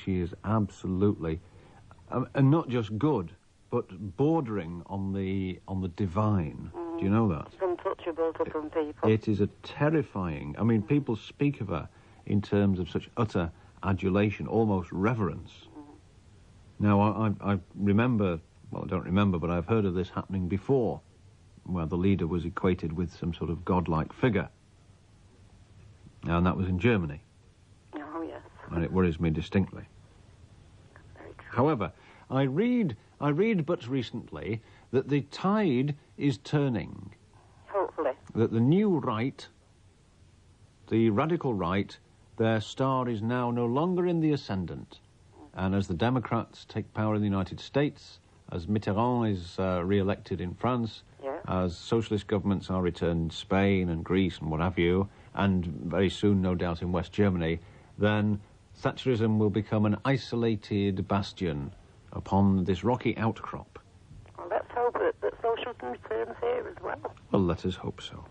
She is absolutely, and not just good, but bordering on the divine. Do you know that? It's untouchable to some people. It is a terrifying. I mean, people speak of her in terms of such utter adulation, almost reverence. Now, I remember, well, I don't remember, but I've heard of this happening before, where the leader was equated with some sort of godlike figure. And that was in Germany. Oh, yes. And it worries me distinctly. Very true. However, I read but recently that the tide is turning. Hopefully. That the new right, the radical right, their star is now no longer in the ascendant. And as the Democrats take power in the United States, as Mitterrand is re-elected in France, yeah. as socialist governments are returned in Spain and Greece and what have you, and very soon, no doubt, in West Germany, then Thatcherism will become an isolated bastion upon this rocky outcrop. Well, let's hope that socialism returns here as well. Well, let us hope so.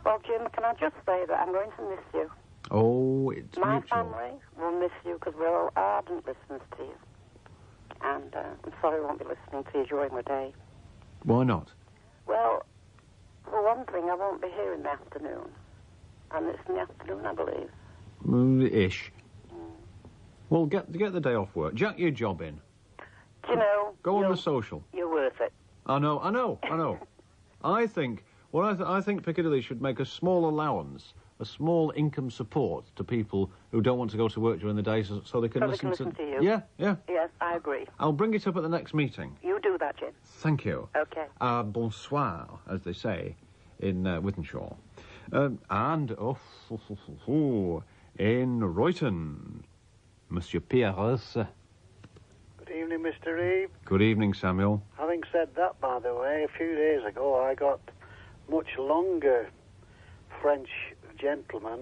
Well, Jim, can I just say that I'm going to miss you. Oh, it's My mutual. family will miss you because we're all ardent listeners to you. And I'm sorry I won't be listening to you during the day. Why not? Well, for one thing, I won't be here in the afternoon. And it's in the afternoon, I believe. Ish. Well, get the day off work. Jack your job in. Do you know... Go on the social. You're worth it. I know. I think... Well, I think Piccadilly should make a small allowance, a small income support to people who don't want to go to work during the day so they can listen to you. Yeah. Yes, I agree. I'll bring it up at the next meeting. You do that, Jim. Thank you. Okay. Bonsoir, as they say in Wythenshawe. And, in Royton, Monsieur Pierres. Good evening, Mr. Reeve. Good evening, Samuel. Having said that, by the way, a few days ago I got much longer French gentleman.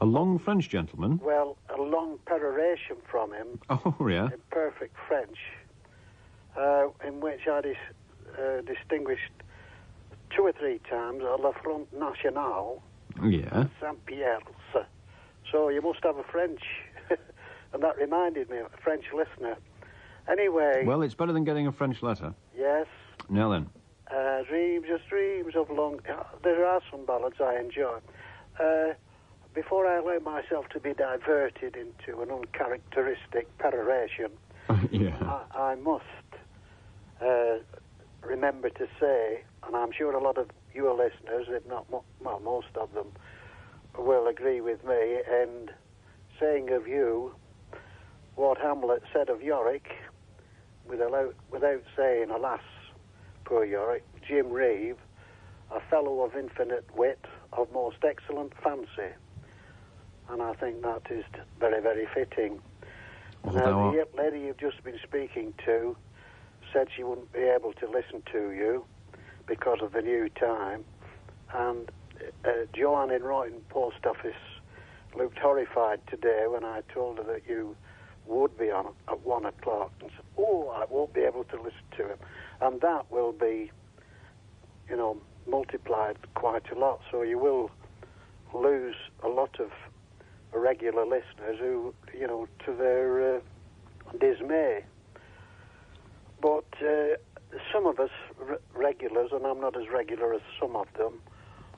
A long French gentleman? Well, a long peroration from him. Oh, yeah. In perfect French, in which I distinguished 2 or 3 times Le Front National. Yeah. Saint-Pierre's. So you must have a French, and that reminded me of a French listener. Anyway... Well, it's better than getting a French letter. Yes. Now then. Dreams of long... There are some ballads I enjoy. Before I allow myself to be diverted into an uncharacteristic peroration, yeah. I must remember to say, and I'm sure a lot of your listeners, if not most of them, will agree with me in saying of you what Hamlet said of Yorick, without saying, alas, poor Yorick, Jim Reeve, a fellow of infinite wit, of most excellent fancy. And I think that is very, very fitting. Now, the lady you've just been speaking to said she wouldn't be able to listen to you because of the new time. And Joanne in Royton Post Office looked horrified today when I told her that you would be on at 1 o'clock, and said, oh, I won't be able to listen to him. And that will be, multiplied quite a lot. So you will lose a lot of regular listeners who, to their dismay. But some of us regulars, and I'm not as regular as some of them.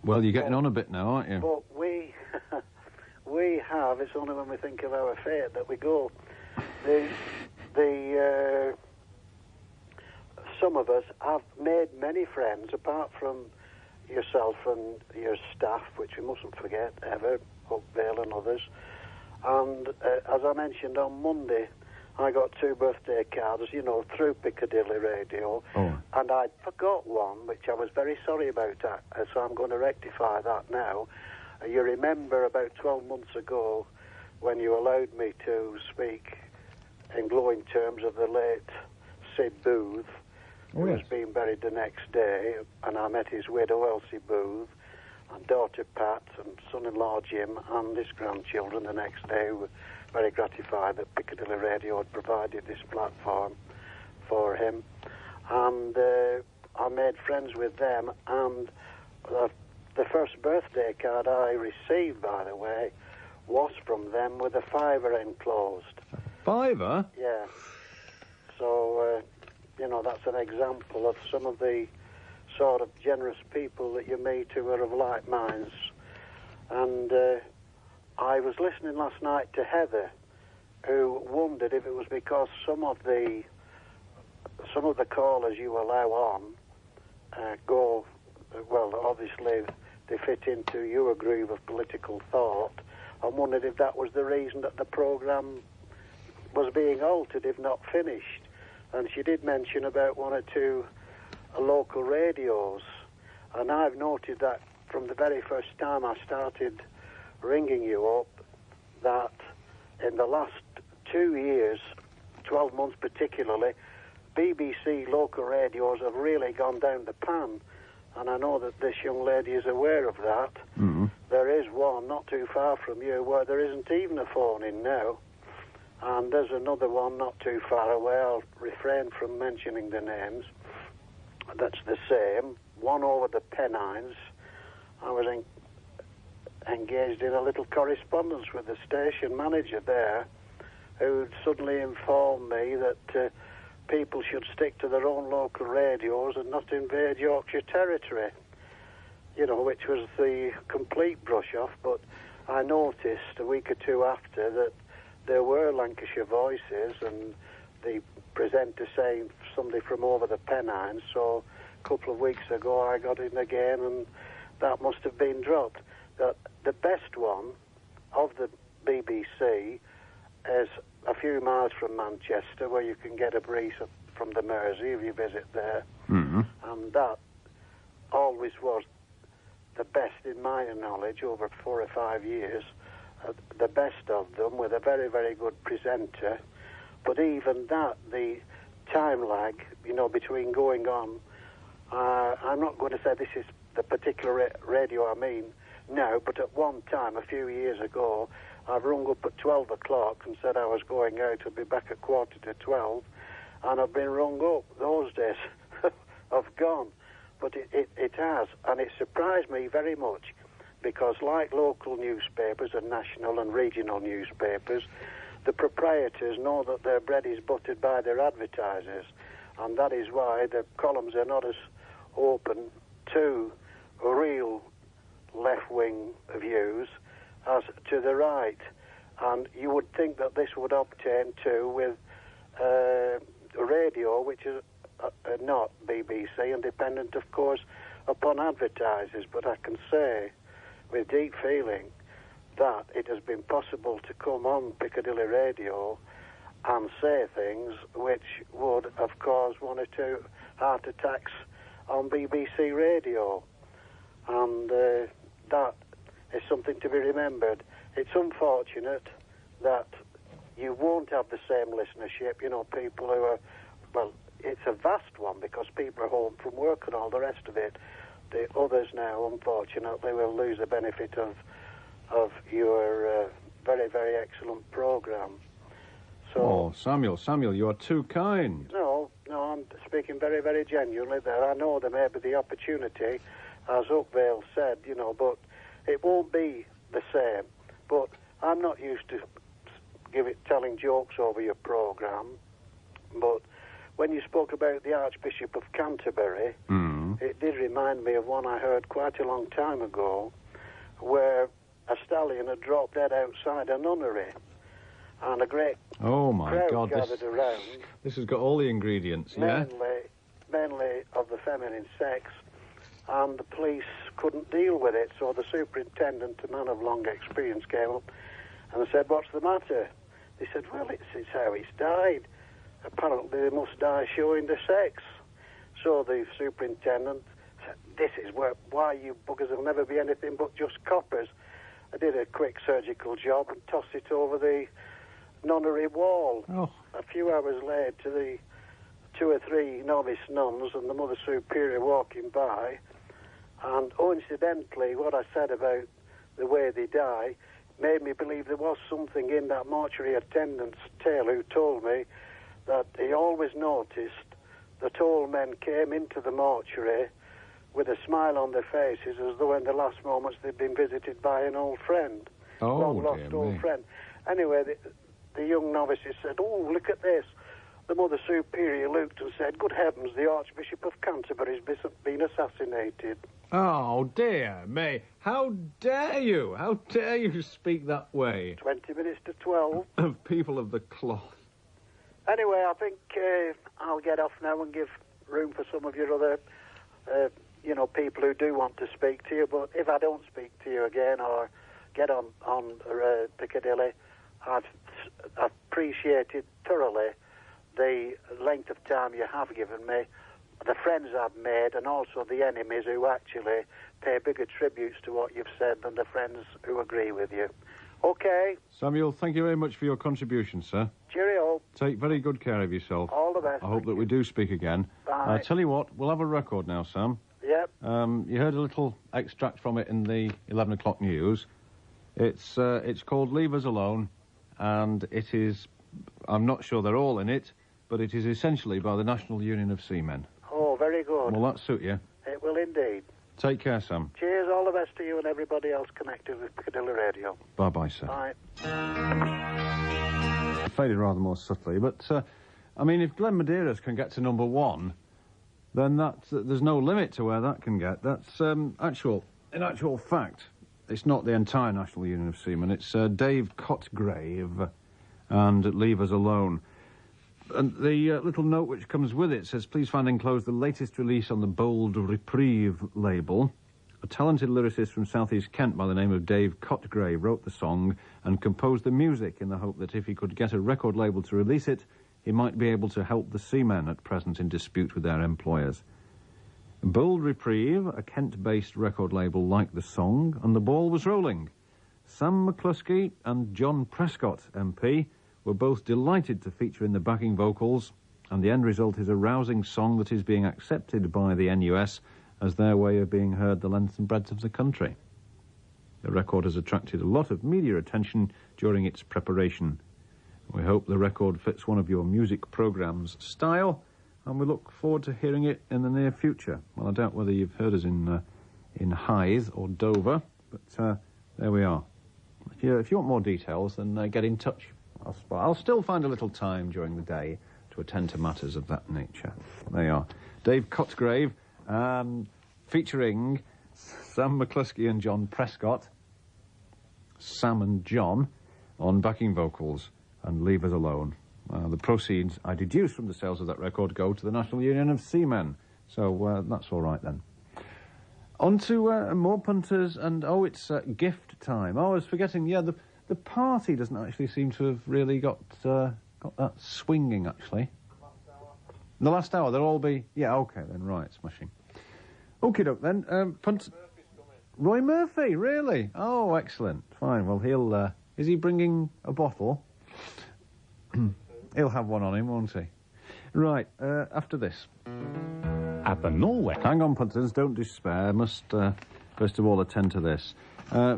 Well, you're getting on a bit now, aren't you? But we have, it's only when we think of our fate that we go. Some of us have made many friends, apart from yourself and your staff, which we mustn't forget ever, Oakvale and others. And as I mentioned on Monday, I got 2 birthday cards, through Piccadilly Radio. Oh. And I forgot one, which I was very sorry about, so I'm going to rectify that now. You remember about 12 months ago when you allowed me to speak in glowing terms of the late Sid Booth, who was being buried the next day, and I met his widow, Elsie Booth, and daughter Pat, and son-in-law Jim, and his grandchildren the next day, who were very gratified that Piccadilly Radio had provided this platform for him. And I made friends with them, and the first birthday card I received, by the way, was from them with a fiver enclosed. Fiver? Yeah. So, that's an example of some of the sort of generous people that you meet who are of like minds. And I was listening last night to Heather, who wondered if it was because some of the callers you allow on go, well, obviously they fit into your groove of political thought. I wondered if that was the reason that the programme was being altered, if not finished. And she did mention about one or two local radios. And I've noted that from the very first time I started ringing you up, that in the last 2 years, 12 months particularly, BBC local radios have really gone down the pan. And I know that this young lady is aware of that. Mm-hmm. There is one not too far from you where there isn't even a phone in now. And there's another one not too far away. I'll refrain from mentioning the names. That's the same. One over the Pennines. I was engaged in a little correspondence with the station manager there, who suddenly informed me that people should stick to their own local radios and not invade Yorkshire territory, which was the complete brush-off. But I noticed a week or two after that there were Lancashire voices, and the presenter saying somebody from over the Pennines. So a couple of weeks ago I got in again, and that must have been dropped. The best one of the BBC is a few miles from Manchester, where you can get a breeze from the Mersey if you visit there. Mm-hmm. And that always was the best in my knowledge over 4 or 5 years. The best of them, with a very, very good presenter. But even that, the time lag, between going on, I'm not going to say this is the particular radio I mean now, but at one time, a few years ago, I've rung up at 12 o'clock and said I was going out, I'll be back at 11:45, and I've been rung up. Those days have gone. But it has, and it surprised me very much, because like local newspapers and national and regional newspapers, the proprietors know that their bread is buttered by their advertisers, and that is why the columns are not as open to real left-wing views as to the right. And you would think that this would obtain too with radio, which is not BBC, and dependent, of course, upon advertisers. But I can say with deep feeling that it has been possible to come on Piccadilly Radio and say things which would have caused 1 or 2 heart attacks on BBC Radio. And that is something to be remembered. It's unfortunate that you won't have the same listenership, people who are, well, it's a vast one because people are home from work and all the rest of it. The others now, unfortunately, will lose the benefit of your very, very excellent programme. So, Samuel, you are too kind. No, I'm speaking very, very genuinely there. I know there may be the opportunity, as Upvale said, but it won't be the same. But I'm not used to telling jokes over your programme, but when you spoke about the Archbishop of Canterbury, it did remind me of one I heard quite a long time ago, where a stallion had dropped dead outside a nunnery, and a great crowd gathered around. This has got all the ingredients, yeah? Mainly of the feminine sex, and the police couldn't deal with it, so the superintendent, a man of long experience, came up and said, "What's the matter?" They said, "Well, it's how he's died. Apparently they must die showing their sex." So the superintendent said, "This is why you buggers will never be anything but just coppers." I did a quick surgical job and tossed it over the nunnery wall. Oh. A few hours later, the 2 or 3 novice nuns and the Mother Superior walking by, and incidentally, what I said about the way they die made me believe there was something in that mortuary attendant's tale, who told me that he always noticed that old men came into the mortuary with a smile on their faces, as though in the last moments they'd been visited by an old friend. long-lost old friend. Anyway, the young novices said, "Oh, look at this." The Mother Superior looked and said, "Good heavens, the Archbishop of Canterbury's been assassinated." Oh, dear me. How dare you? How dare you speak that way? 20 minutes to 12. Of people of the cloth. Anyway, I think I'll get off now and give room for some of your other, people who do want to speak to you. But if I don't speak to you again or get on Piccadilly, I've appreciated thoroughly the length of time you have given me, the friends I've made, and also the enemies who actually pay bigger tributes to what you've said than the friends who agree with you. OK? Samuel, thank you very much for your contribution, sir. Cheerio. Take very good care of yourself. All the best. I hope that we do speak again. Bye. I tell you what, we'll have a record now, Sam. Yep. You heard a little extract from it in the 11 o'clock news. It's called Leave Us Alone, and it is, I'm not sure they're all in it, but it is essentially by the National Union of Seamen. Oh, very good. Will that suit you? It will indeed. Take care, Sam. Cheers, all the best to you and everybody else connected with Piccadilly Radio. Bye-bye, sir. Bye. I faded rather more subtly, but, I mean, if Glen Medeiros can get to number 1, then there's no limit to where that can get. That's, in actual fact, it's not the entire National Union of Seamen. It's Dave Cotgrave and Leave Us Alone. And the little note which comes with it says, please find enclosed the latest release on the Bold Reprieve label. A talented lyricist from southeast Kent by the name of Dave Cotgrave wrote the song and composed the music in the hope that if he could get a record label to release it, he might be able to help the seamen at present in dispute with their employers. Bold Reprieve, a Kent-based record label, liked the song, and the ball was rolling. Sam McCluskey and John Prescott, MP, were both delighted to feature in the backing vocals, and the end result is a rousing song that is being accepted by the NUS as their way of being heard the length and breadth of the country. The record has attracted a lot of media attention during its preparation. We hope the record fits one of your music programme's style, and we look forward to hearing it in the near future. Well, I doubt whether you've heard us in Hythe or Dover, but there we are. If you want more details, then get in touch. I'll still find a little time during the day to attend to matters of that nature. There you are. Dave Cotgrave, featuring Sam McCluskey and John Prescott, Sam and John, on backing vocals, and Leave Us Alone. The proceeds, I deduce from the sales of that record, go to the National Union of Seamen. So that's all right then. On to more punters, and it's gift time. I was forgetting, the party doesn't actually seem to have really got that swinging, actually. The last hour, they'll all be... Yeah, OK, then, right, smashing. Okie doke, then. Roy Murphy, really? Oh, excellent. Fine, well, he'll... is he bringing a bottle? He'll have one on him, won't he? Right, after this. At the Norway... Hang on, punters, don't despair. Must, first of all, attend to this.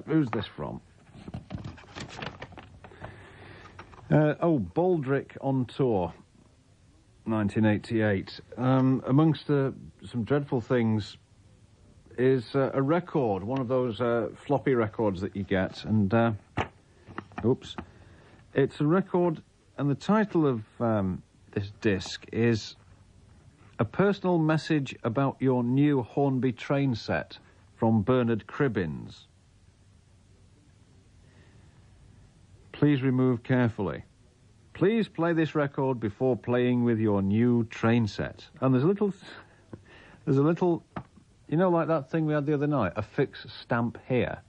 Who's this from? Baldrick on Tour, 1988. Amongst some dreadful things is a record, one of those floppy records that you get, and, it's a record, and the title of this disc is A Personal Message About Your New Hornby Train Set from Bernard Cribbins. Please remove carefully. Please play this record before playing with your new train set. And there's a little, you know, like that thing we had the other night, affix stamp here.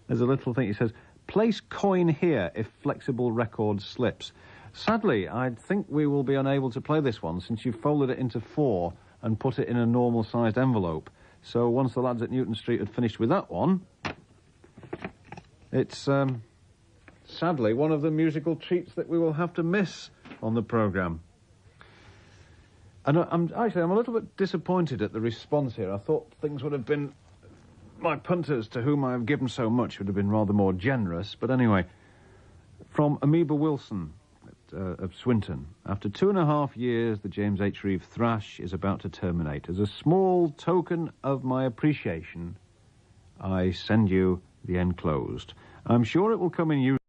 There's a little thing, it says, place coin here if flexible record slips. Sadly, I think we will be unable to play this one since you've folded it into 4 and put it in a normal-sized envelope. So once the lads at Newton Street had finished with that one, it's... sadly, one of the musical treats that we will have to miss on the programme. And I'm a little bit disappointed at the response here. I thought things would have been... My punters, to whom I have given so much, would have been rather more generous. But anyway, from Amoeba Wilson of Swinton. After 2.5 years, the James H Reeve thrash is about to terminate. As a small token of my appreciation, I send you the enclosed. I'm sure it will come in use.